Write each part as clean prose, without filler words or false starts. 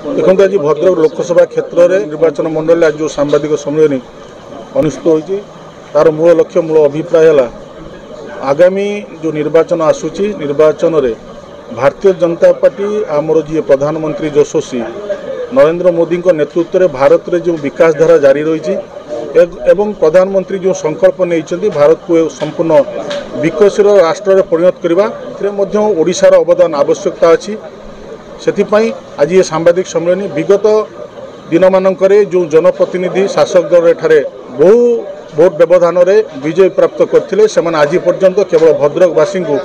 देखो आज भद्रक लोकसभा क्षेत्र में निर्वाचन मंडल आज जो सांबादिक सम्मेलन अनुष्ठित होती तार मूल लक्ष्य मूल अभिप्राय है आगामी जो निर्वाचन आसूची निर्वाचन रे भारतीय जनता पार्टी आमर जी प्रधानमंत्री यशस्वी नरेंद्र मोदी नेतृत्व में भारत में जो विकास धारा जारी रही एवं प्रधानमंत्री जो संकल्प नहीं भारत को संपूर्ण विकसित राष्ट्र में परिणत करने ओडिशार अवदान आवश्यकता अच्छी से आज ये सांबादिक सम्मेलन विगत दिन मानक जो जनप्रतिनिधि शासक दल एठारे बहु भोट व्यवधान विजय प्राप्त करते आज पर्यंत केवल भद्रकवासी को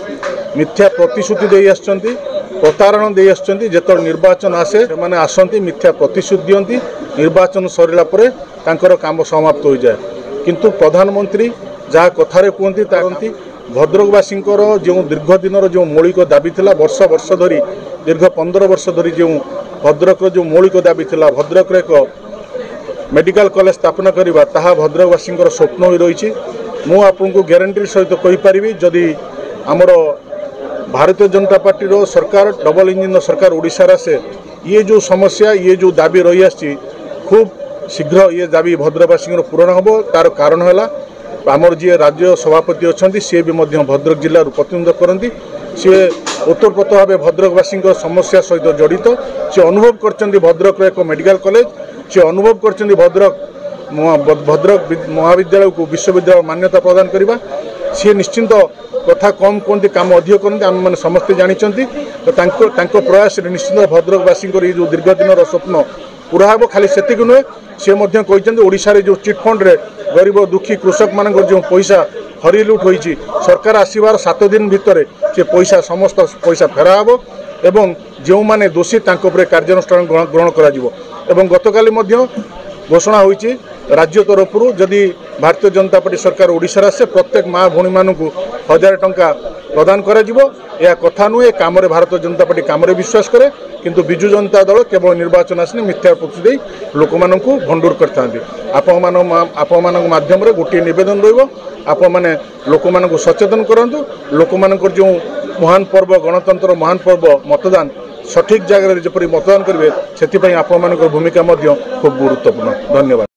मिथ्या प्रतिश्रुति दे आसछंती प्रतारण दे आसछंती जेत निर्वाचन आसे माने आसंती मिथ्या प्रतिश्रुति दियंती निर्वाचन सरिला परे तांकर काम समाप्त हो जाए किंतु प्रधानमंत्री जहाँ कथारे कहती ताकती भद्रकवासी जो दीर्घ दिन जो मौलिक दाबी थिला वर्ष वर्ष धरी दीर्घ 15 वर्ष धरी जो भद्रक जो मौलिक दाबी थिला भद्रक एक मेडिकल कॉलेज स्थापना करवा ताहा भद्रकवासी स्वप्न हो रही मु आपको ग्यारंटी सहित कहीपरि जदि आमर भारतीय जनता पार्टी रो सरकार डबल इंजिन सरकार ओडिशा आसे ये जो समस्या ये जो दाबी रही आसी खूब शीघ्र ये दाबी भद्रकवासी पूरण हम तार कारण है आमर जी राज्य सभापति अच्छा सी भी भद्रक जिलूर प्रतिनिधित्व करती सी ओतप्रोत भाव भद्रकवासी समस्या सहित जड़ित सी अनुभव कर भद्रक एक मेडिकल कॉलेज सी अनुभव कर भद्रक महाविद्यालय को विश्वविद्यालय मान्यता प्रदान करने सी निश्चिंत कथा कम कहते काम अधिक करते आम मैंने समस्ते जानते तो प्रयास निश्चित भद्रकवासी जो दीर्घ दिन स्वप्न पूरा हे खाली से नुहे सी कहते ओडिशा रे जो चिटफंड रे गरीब दुखी कृषक मान जो पैसा हरी लुट होती सरकार आसबार 7 दिन भितर से पैसा समस्त पैसा फेरा हे एवं जो माने दोषी कार्यानुष्ठान ग्रहण कर गतकाली घोषणा होती राज्य तरफ जदि भारतीय जनता पार्टी सरकार ओडिशा आसे प्रत्येक माँ भौणी मानू 1000 टंका प्रदान करा यह कथा नुहे काम भारतीय जनता पार्टी काम विश्वास करे किंतु विजु जनता दल केवल निर्वाचन आसने मिथ्या प्रतिश्रुति लोक मानू भंडूर करते आपण माध्यम गोटे नवेदन रहा मैंने लोक मानू सचेतन करूँ लोक मान जो महान पर्व गणतंत्र महान पर्व मतदान सठिक जगह जपरी मतदान करेंगे से आपण भूमिका खूब गुरुत्वपूर्ण। धन्यवाद।